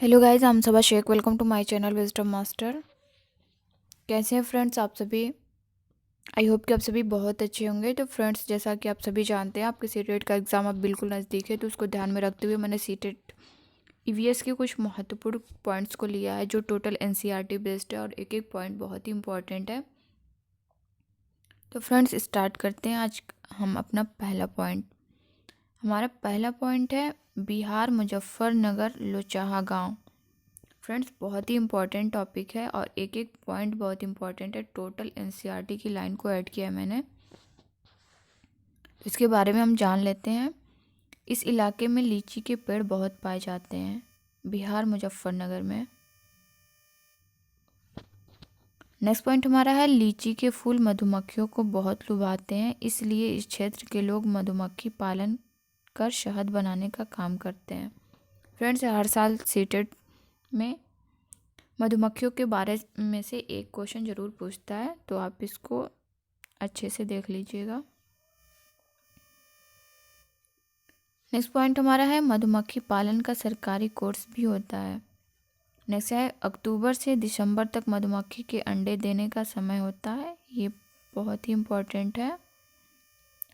Hello guys, I'm Saba Shaikh. Welcome to my channel wisdom master. कैसे हैं friends आप सभी? आई होप कि आप सभी बहुत अच्छे होंगे। तो फ्रेंड्स, जैसा कि आप सभी जानते हैं, आपके सीटेट का एग्ज़ाम अब बिल्कुल नज़दीक है, तो उसको ध्यान में रखते हुए मैंने सीटेट ईवीएस के कुछ महत्वपूर्ण पॉइंट्स को लिया है जो टोटल एनसीईआरटी बेस्ड है और एक एक पॉइंट बहुत ही इंपॉर्टेंट है। तो फ्रेंड्स, स्टार्ट करते हैं आज हम अपना पहला पॉइंट। हमारा पहला पॉइंट है बिहार मुजफ्फरनगर लोचाहा गाँव। फ्रेंड्स, बहुत ही इंपॉर्टेंट टॉपिक है और एक एक पॉइंट बहुत इंपॉर्टेंट है। टोटल एनसीईआरटी की लाइन को ऐड किया है मैंने, तो इसके बारे में हम जान लेते हैं। इस इलाके में लीची के पेड़ बहुत पाए जाते हैं, बिहार मुजफ्फरनगर में। नेक्स्ट पॉइंट हमारा है लीची के फूल मधुमक्खियों को बहुत लुभाते हैं, इसलिए इस क्षेत्र के लोग मधुमक्खी पालन कर शहद बनाने का काम करते हैं। फ्रेंड्स, हर साल सीटेट में मधुमक्खियों के बारे में से एक क्वेश्चन ज़रूर पूछता है, तो आप इसको अच्छे से देख लीजिएगा। नेक्स्ट पॉइंट हमारा है मधुमक्खी पालन का सरकारी कोर्स भी होता है। नेक्स्ट है अक्टूबर से दिसंबर तक मधुमक्खी के अंडे देने का समय होता है। ये बहुत ही इम्पोर्टेंट है।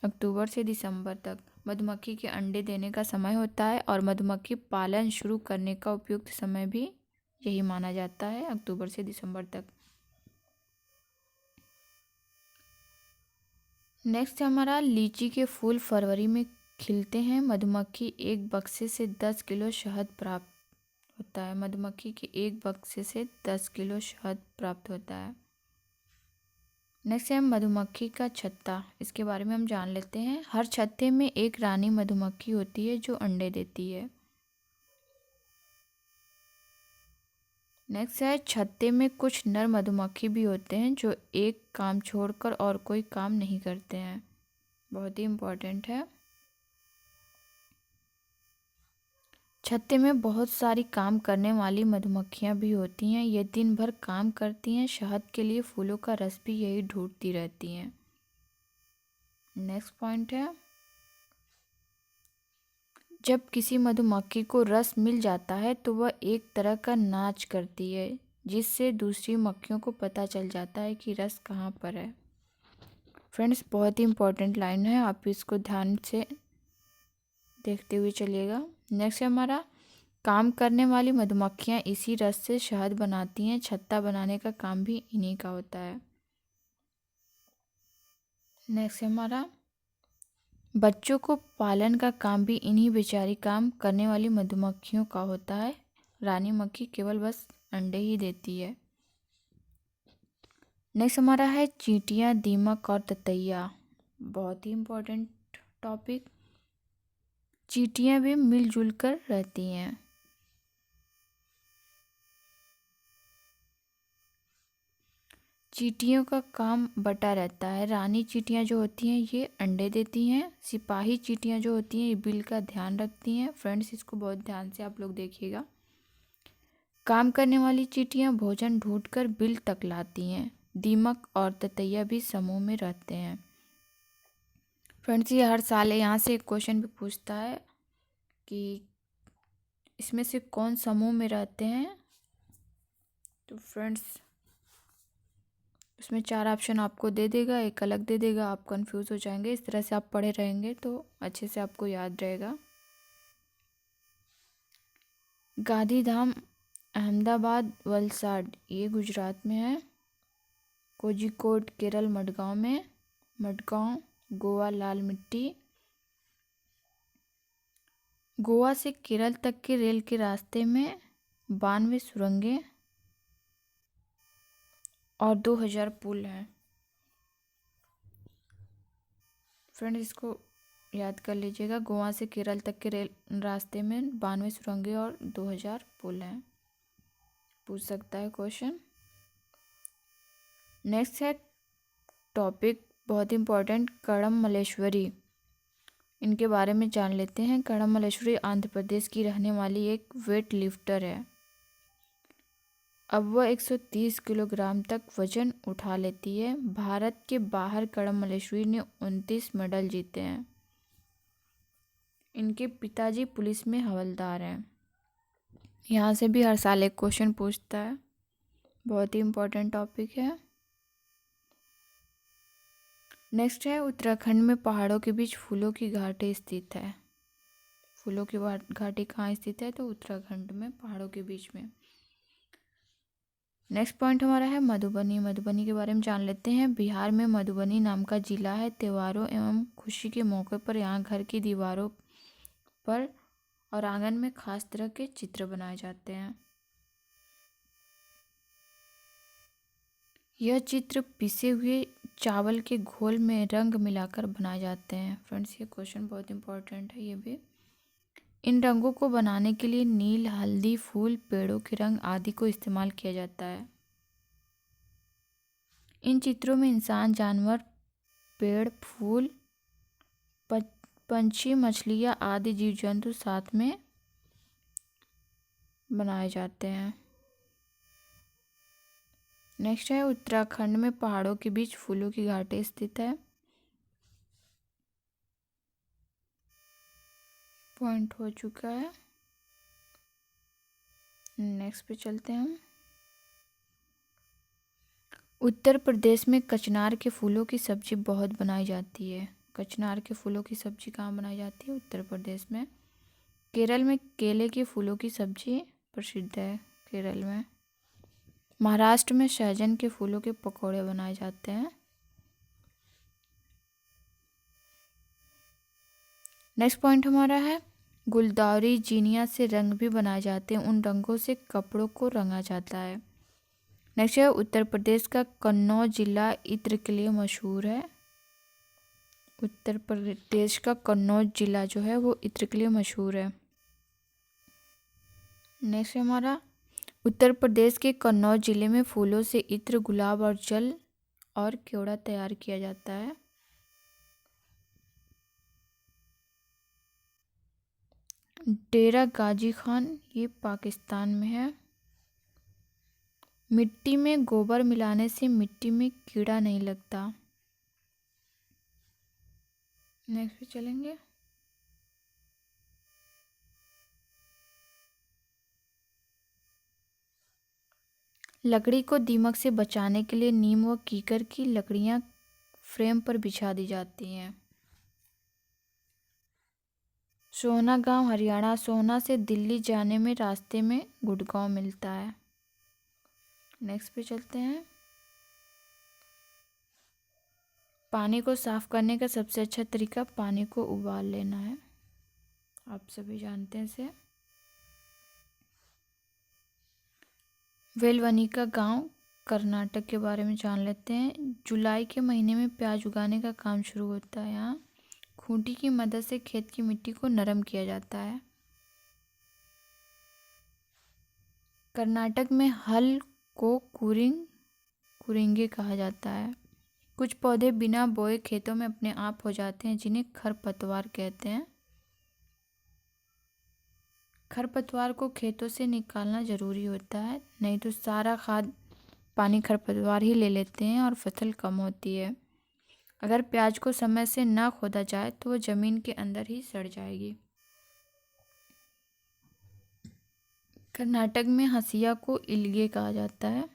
अक्टूबर से दिसंबर तक मधुमक्खी के अंडे देने का समय होता है और मधुमक्खी पालन शुरू करने का उपयुक्त समय भी यही माना जाता है, अक्टूबर से दिसंबर तक। नेक्स्ट हमारा लीची के फूल फरवरी में खिलते हैं। मधुमक्खी एक बक्से से 10 किलो शहद प्राप्त होता है। मधुमक्खी के एक बक्से से 10 किलो शहद प्राप्त होता है। नेक्स्ट है मधुमक्खी का छत्ता। इसके बारे में हम जान लेते हैं। हर छत्ते में एक रानी मधुमक्खी होती है जो अंडे देती है। नेक्स्ट है छत्ते में कुछ नर मधुमक्खी भी होते हैं जो एक काम छोड़कर और कोई काम नहीं करते हैं। बहुत ही इम्पोर्टेंट है। छत्ते में बहुत सारी काम करने वाली मधुमक्खियाँ भी होती हैं। ये दिन भर काम करती हैं, शहद के लिए फूलों का रस भी यही ढूंढती रहती हैं। नेक्स्ट पॉइंट है जब किसी मधुमक्खी को रस मिल जाता है तो वह एक तरह का नाच करती है, जिससे दूसरी मक्खियों को पता चल जाता है कि रस कहाँ पर है। फ्रेंड्स, बहुत ही इंपॉर्टेंट लाइन है, आप इसको ध्यान से देखते हुए चलिएगा। नेक्स्ट है हमारा काम करने वाली मधुमक्खियाँ इसी रस से शहद बनाती हैं। छत्ता बनाने का काम भी इन्हीं का होता है। नेक्स्ट है हमारा बच्चों को पालन का काम भी इन्हीं बेचारी काम करने वाली मधुमक्खियों का होता है। रानी मक्खी केवल बस अंडे ही देती है। नेक्स्ट हमारा है चींटियाँ, दीमक और ततैया। बहुत ही इम्पोर्टेंट टॉपिक। चींटियाँ भी मिलजुल कर रहती हैं। चींटियों का काम बटा रहता है। रानी चींटियाँ जो होती हैं ये अंडे देती हैं। सिपाही चींटियाँ जो होती हैं ये बिल का ध्यान रखती हैं। फ्रेंड्स, इसको बहुत ध्यान से आप लोग देखिएगा। काम करने वाली चींटियाँ भोजन ढूंढकर बिल तक लाती हैं। दीमक और ततैया भी समूह में रहते हैं। फ्रेंड्स, ये हर साल यहाँ से एक क्वेश्चन भी पूछता है कि इसमें से कौन समूह में रहते हैं। तो फ्रेंड्स, उसमें 4 ऑप्शन आपको दे देगा, एक अलग दे देगा, आप कंफ्यूज हो जाएंगे। इस तरह से आप पढ़े रहेंगे तो अच्छे से आपको याद रहेगा। गांधीधाम अहमदाबाद वलसाड ये गुजरात में है। कोझिकोड केरल मडगांव में। मडगांव गोवा लाल मिट्टी। गोवा से केरल तक के रेल के रास्ते में 92 सुरंगें और 2000 पुल हैं। फ्रेंड्स, इसको याद कर लीजिएगा। गोवा से केरल तक के रेल रास्ते में 92 सुरंगें और 2000 पुल हैं। पूछ सकता है क्वेश्चन। नेक्स्ट है टॉपिक बहुत इंपॉर्टेंट, कड़म मल्लेश्वरी। इनके बारे में जान लेते हैं। कड़म मल्लेश्वरी आंध्र प्रदेश की रहने वाली एक वेट लिफ्टर है। अब वह 130 किलोग्राम तक वजन उठा लेती है। भारत के बाहर कड़म मल्लेश्वरी ने 29 मेडल जीते हैं। इनके पिताजी पुलिस में हवलदार हैं। यहाँ से भी हर साल एक क्वेश्चन पूछता है, बहुत ही इम्पोर्टेंट टॉपिक है। नेक्स्ट है, उत्तराखंड में पहाड़ों के बीच फूलों की घाटी स्थित है। फूलों की घाटी कहाँ स्थित है? तो उत्तराखंड में पहाड़ों के बीच में। नेक्स्ट पॉइंट हमारा है मधुबनी। मधुबनी के बारे में जान लेते हैं। बिहार में मधुबनी नाम का जिला है। त्योहारों एवं खुशी के मौके पर यहाँ घर की दीवारों पर और आंगन में खास तरह के चित्र बनाए जाते हैं। यह चित्र पिसे हुए चावल के घोल में रंग मिलाकर बनाए जाते हैं। फ्रेंड्स, ये क्वेश्चन बहुत इंपॉर्टेंट है ये भी। इन रंगों को बनाने के लिए नील, हल्दी, फूल, पेड़ों के रंग आदि को इस्तेमाल किया जाता है। इन चित्रों में इंसान, जानवर, पेड़, फूल, पंछी, मछलियाँ आदि जीव जंतु साथ में बनाए जाते हैं। नेक्स्ट है, उत्तराखंड में पहाड़ों के बीच फूलों की घाटी स्थित है। पॉइंट हो चुका है। नेक्स्ट पे चलते हैं हम। उत्तर प्रदेश में कचनार के फूलों की सब्जी बहुत बनाई जाती है। कचनार के फूलों की सब्जी कहाँ बनाई जाती है? उत्तर प्रदेश में। केरल में केले के फूलों की सब्जी प्रसिद्ध है, केरल में। महाराष्ट्र में सहजन के फूलों के पकौड़े बनाए जाते हैं। नेक्स्ट पॉइंट हमारा है, गुलदाउदी जीनिया से रंग भी बनाए जाते हैं। उन रंगों से कपड़ों को रंगा जाता है। नेक्स्ट है, उत्तर प्रदेश का कन्नौज जिला इत्र के लिए मशहूर है। उत्तर प्रदेश का कन्नौज जिला जो है वो इत्र के लिए मशहूर है। नेक्स्ट है हमारा, उत्तर प्रदेश के कन्नौज जिले में फूलों से इत्र, गुलाब और जल और केवड़ा तैयार किया जाता है। डेरा गाजी खान ये पाकिस्तान में है। मिट्टी में गोबर मिलाने से मिट्टी में कीड़ा नहीं लगता। नेक्स्ट पे चलेंगे। लकड़ी को दीमक से बचाने के लिए नीम व कीकर की लकड़ियां फ्रेम पर बिछा दी जाती हैं। सोहना गांव हरियाणा। सोहना से दिल्ली जाने में रास्ते में गुड़गांव मिलता है। नेक्स्ट पे चलते हैं। पानी को साफ करने का सबसे अच्छा तरीका पानी को उबाल लेना है, आप सभी जानते हैं इसे। वेलवनिका गांव कर्नाटक के बारे में जान लेते हैं। जुलाई के महीने में प्याज उगाने का काम शुरू होता है। यहाँ खूंटी की मदद से खेत की मिट्टी को नरम किया जाता है। कर्नाटक में हल को कुरिंगे कहा जाता है। कुछ पौधे बिना बोए खेतों में अपने आप हो जाते हैं, जिन्हें खरपतवार कहते हैं। खरपतवार को खेतों से निकालना ज़रूरी होता है, नहीं तो सारा खाद पानी खरपतवार ही ले लेते हैं और फसल कम होती है। अगर प्याज को समय से ना खोदा जाए तो वो ज़मीन के अंदर ही सड़ जाएगी। कर्नाटक में हंसिया को इल्गे कहा जाता है।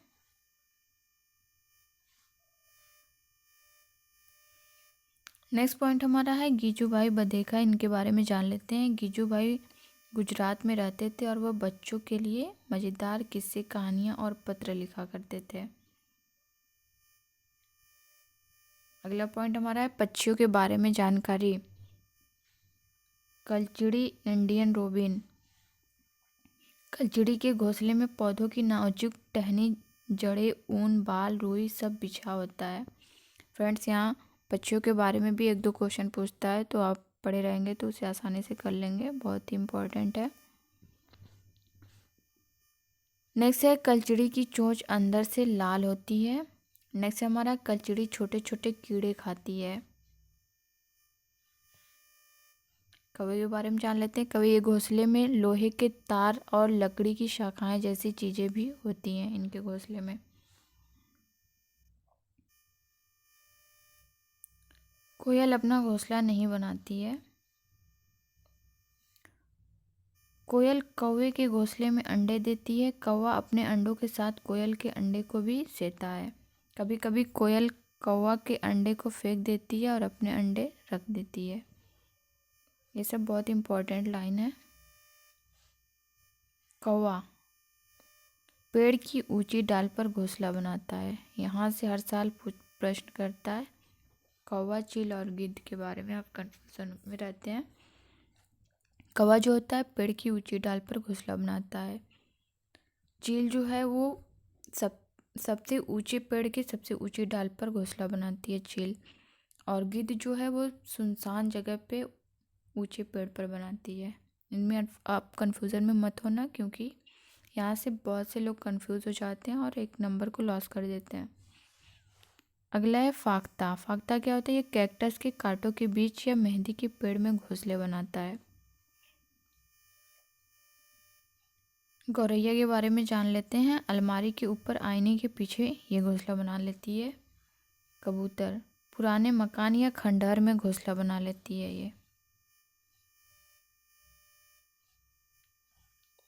नेक्स्ट पॉइंट हमारा है गीजूभाई बधेखा। इनके बारे में जान लेते हैं। गीजूभाई गुजरात में रहते थे और वह बच्चों के लिए मज़ेदार किस्से, कहानियाँ और पत्र लिखा करते थे। अगला पॉइंट हमारा है पक्षियों के बारे में जानकारी। कलचिड़ी, इंडियन रोबिन। कलचिड़ी के घोंसले में पौधों की नाजुक टहनी, जड़ें, ऊन, बाल, रुई सब बिछा होता है। फ्रेंड्स, यहाँ पक्षियों के बारे में भी एक दो क्वेश्चन पूछता है, तो आप पढ़े रहेंगे तो उसे आसानी से कर लेंगे, बहुत ही इम्पोर्टेंट है। नेक्स्ट है कलचिड़ी की चोंच अंदर से लाल होती है। नेक्स्ट है हमारा कलचिड़ी छोटे छोटे कीड़े खाती है। कौवे के बारे में जान लेते हैं। कौवे ये घोंसले में लोहे के तार और लकड़ी की शाखाएं जैसी चीज़ें भी होती हैं इनके घोंसले में। कोयल अपना घोंसला नहीं बनाती है। कोयल कौवे के घोंसले में अंडे देती है। कौवा अपने अंडों के साथ कोयल के अंडे को भी सेता है। कभी कभी कोयल कौवा के अंडे को फेंक देती है और अपने अंडे रख देती है। ये सब बहुत इम्पोर्टेंट लाइन है। कौवा पेड़ की ऊंची डाल पर घोंसला बनाता है। यहाँ से हर साल प्रश्न करता है। कौवा, चील और गिद्ध के बारे में आप कंफ्यूजन में रहते हैं। कौवा जो होता है पेड़ की ऊंची डाल पर घोंसला बनाता है। चील जो है वो सबसे ऊंचे पेड़ के सबसे ऊंची डाल पर घोंसला बनाती है चील। और गिद्ध जो है वो सुनसान जगह पे ऊंचे पेड़ पर बनाती है। इनमें आप कंफ्यूजन में मत होना, क्योंकि यहाँ से बहुत से लोग कंफ्यूज हो जाते हैं और एक नंबर को लॉस कर देते हैं। अगला है फाख्ता। फाख्ता क्या होता है? ये कैक्टस के कांटों के बीच या मेहंदी के पेड़ में घोंसले बनाता है। गौरैया के बारे में जान लेते हैं। अलमारी के ऊपर आईने के पीछे ये घोंसला बना लेती है। कबूतर पुराने मकान या खंडहर में घोंसला बना लेती है ये।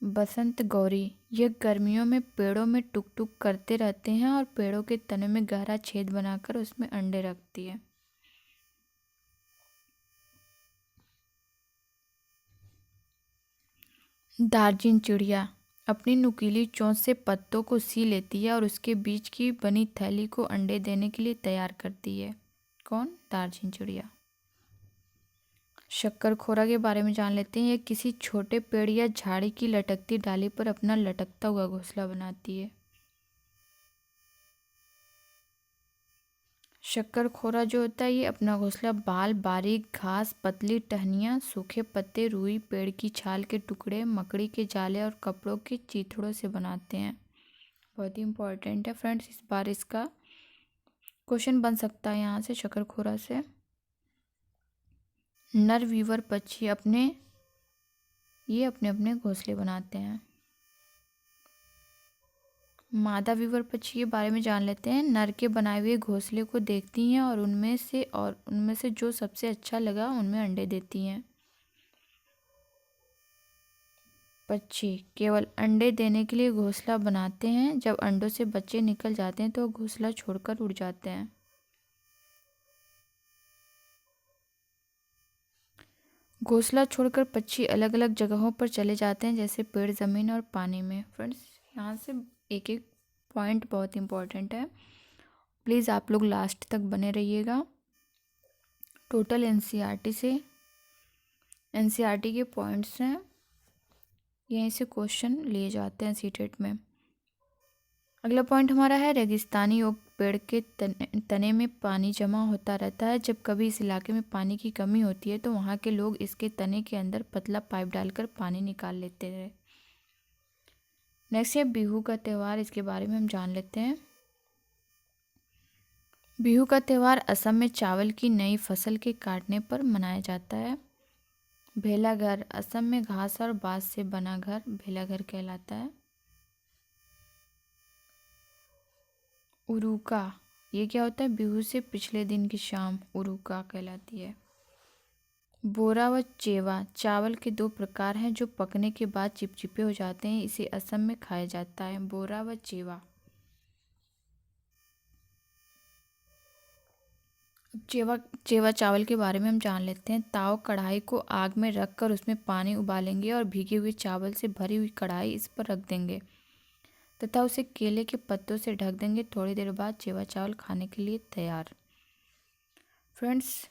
बसंत गौरी ये गर्मियों में पेड़ों में टुक टुक करते रहते हैं और पेड़ों के तने में गहरा छेद बनाकर उसमें अंडे रखती है। दार्जिन चिड़िया अपनी नुकीली चोंच से पत्तों को सी लेती है और उसके बीच की बनी थैली को अंडे देने के लिए तैयार करती है। कौन? दार्जिन चिड़िया। शक्करखोरा के बारे में जान लेते हैं। ये किसी छोटे पेड़ या झाड़ी की लटकती डाली पर अपना लटकता हुआ घोंसला बनाती है। शक्करखोरा जो होता है ये अपना घोंसला बाल, बारीक घास, पतली टहनियाँ, सूखे पत्ते, रुई, पेड़ की छाल के टुकड़े, मकड़ी के जाले और कपड़ों के चीथड़ों से बनाते हैं। बहुत ही इम्पोर्टेंट है फ्रेंड्स, इस बार इसका क्वेश्चन बन सकता है यहाँ से शक्करखोरा से। नर वीवर पक्षी अपने अपने घोंसले बनाते हैं। मादा वीवर पक्षी के बारे में जान लेते हैं। नर के बनाए हुए घोंसले को देखती हैं और उनमें से जो सबसे अच्छा लगा उनमें अंडे देती हैं। पक्षी केवल अंडे देने के लिए घोंसला बनाते हैं। जब अंडों से बच्चे निकल जाते हैं तो घोंसला छोड़कर उड़ जाते हैं। घोंसला छोड़कर पक्षी अलग अलग जगहों पर चले जाते हैं, जैसे पेड़, ज़मीन और पानी में। फ्रेंड्स यहाँ से एक एक पॉइंट बहुत इम्पोर्टेंट है, प्लीज़ आप लोग लास्ट तक बने रहिएगा। टोटल एनसीईआरटी के पॉइंट्स हैं, यहीं से क्वेश्चन लिए जाते हैं सीटेट में। अगला पॉइंट हमारा है रेगिस्तानी ओक। पेड़ के तने में पानी जमा होता रहता है। जब कभी इस इलाके में पानी की कमी होती है तो वहाँ के लोग इसके तने के अंदर पतला पाइप डालकर पानी निकाल लेते हैं। नेक्स्ट है बिहू का त्यौहार। इसके बारे में हम जान लेते हैं। बिहू का त्यौहार असम में चावल की नई फसल के काटने पर मनाया जाता है। भेलाघर असम में घास और बांस से बना घर भेलाघर कहलाता है। उरुका ये क्या होता है? बिहू से पिछले दिन की शाम उरुका कहलाती है। बोरा व चेवा चावल के दो प्रकार हैं जो पकने के बाद चिपचिपे हो जाते हैं। इसे असम में खाया जाता है। बोरा व चेवा। चेवा चावल के बारे में हम जान लेते हैं। ताव कढ़ाई को आग में रखकर उसमें पानी उबालेंगे और भीगे हुए चावल से भरी हुई कढ़ाई इस पर रख देंगे तथा उसे केले के पत्तों से ढक देंगे। थोड़ी देर बाद चेवा चावल खाने के लिए तैयार। फ्रेंड्स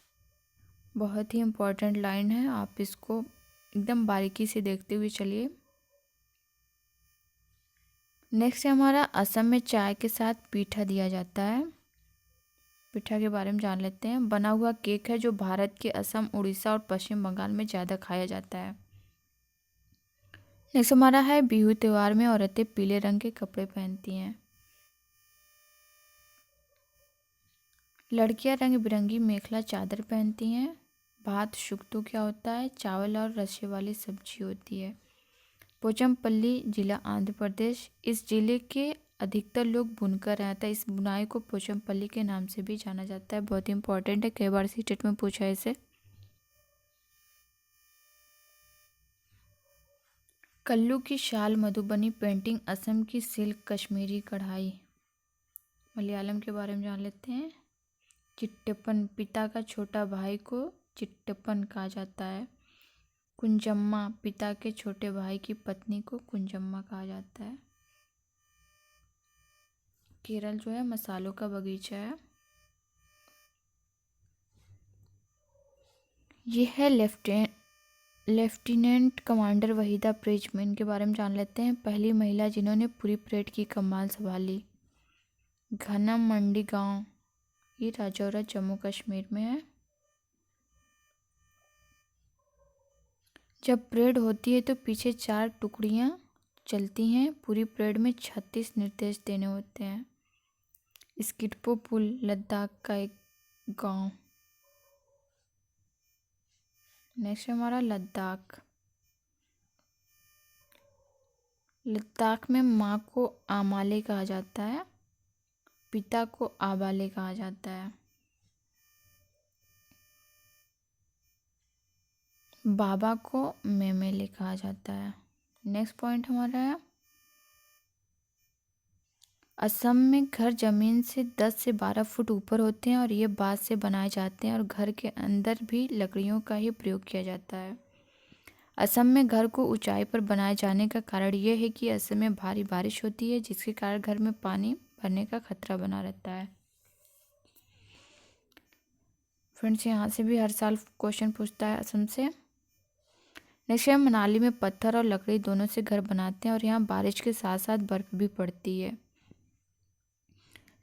बहुत ही इम्पोर्टेंट लाइन है, आप इसको एकदम बारीकी से देखते हुए चलिए। नेक्स्ट है हमारा असम में चाय के साथ पीठा दिया जाता है। पीठा के बारे में जान लेते हैं। बना हुआ केक है जो भारत के असम, उड़ीसा और पश्चिम बंगाल में ज़्यादा खाया जाता है। नेक्स्ट हमारा है बिहू त्यौहार में औरतें पीले रंग के कपड़े पहनती हैं। लड़कियां रंग बिरंगी मेखला चादर पहनती हैं। भात शुक्तो क्या होता है? चावल और रसे वाली सब्जी होती है। पोचमपल्ली जिला आंध्र प्रदेश। इस जिले के अधिकतर लोग बुनकर हैं, अतः इस बुनाई को पोचमपल्ली के नाम से भी जाना जाता है। बहुत इंपॉर्टेंट है, कई बार सीटेट में पूछा है इसे। कल्लू की शाल, मधुबनी पेंटिंग, असम की सिल्क, कश्मीरी कढ़ाई। मलयालम के बारे में जान लेते हैं। चिट्टप्पन, पिता का छोटा भाई को चिट्टप्पन कहा जाता है। कुंजम्मा, पिता के छोटे भाई की पत्नी को कुंजम्मा कहा जाता है। केरल जो है मसालों का बगीचा है। ये है लेफ्टिनेंट कमांडर वहीदा प्रेजम। इनके बारे में जान लेते हैं। पहली महिला जिन्होंने पूरी परेड की कमान संभाली। घनम मंडी गांव, ये राजौरा जम्मू कश्मीर में है। जब परेड होती है तो पीछे 4 टुकड़ियां चलती हैं। पूरी परेड में 36 निर्देश देने होते हैं। स्किटपो पुल, लद्दाख का एक गांव। नेक्स्ट हमारा लद्दाख। लद्दाख में माँ को आमाले कहा जाता है, पिता को आबाले कहा जाता है। बाबा को मेमेले कहा जाता है। नेक्स्ट पॉइंट हमारा है, असम में घर जमीन से 10 से 12 फुट ऊपर होते हैं और ये बांस से बनाए जाते हैं और घर के अंदर भी लकड़ियों का ही प्रयोग किया जाता है। असम में घर को ऊंचाई पर बनाए जाने का कारण यह है कि असम में भारी बारिश होती है, जिसके कारण घर में पानी भरने का खतरा बना रहता है। फ्रेंड्स, यहाँ से भी हर साल क्वेश्चन पूछता है असम से। नेक्स्ट है, मनाली में पत्थर और लकड़ी दोनों से घर बनाते हैं और यहाँ बारिश के साथ साथ बर्फ भी पड़ती है।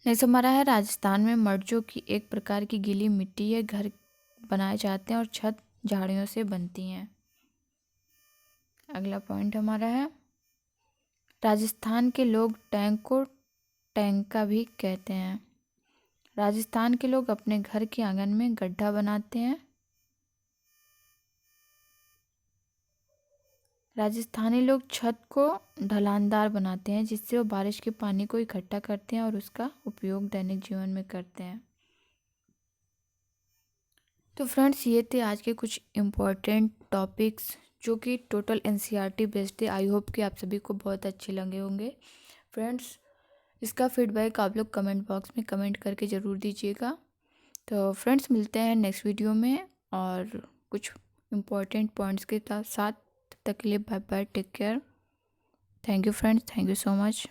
नेक्स्ट हमारा है, राजस्थान में मर्जों की एक प्रकार की गीली मिट्टी है, घर बनाए जाते हैं और छत झाड़ियों से बनती हैं। अगला पॉइंट हमारा है, राजस्थान के लोग टैंक को टैंका भी कहते हैं। राजस्थान के लोग अपने घर के आंगन में गड्ढा बनाते हैं। राजस्थानी लोग छत को ढलानदार बनाते हैं, जिससे वो बारिश के पानी को इकट्ठा करते हैं और उसका उपयोग दैनिक जीवन में करते हैं। तो फ्रेंड्स, ये थे आज के कुछ इम्पोर्टेंट टॉपिक्स जो कि टोटल एनसीईआरटी बेस्ड थे। आई होप कि आप सभी को बहुत अच्छे लगे होंगे। फ्रेंड्स, इसका फीडबैक आप लोग कमेंट बॉक्स में कमेंट करके ज़रूर दीजिएगा। तो फ्रेंड्स, मिलते हैं नेक्स्ट वीडियो में और कुछ इम्पोर्टेंट पॉइंट्स के साथ। तब तक के लिए bye bye, take care. Thank you friends, thank you so much.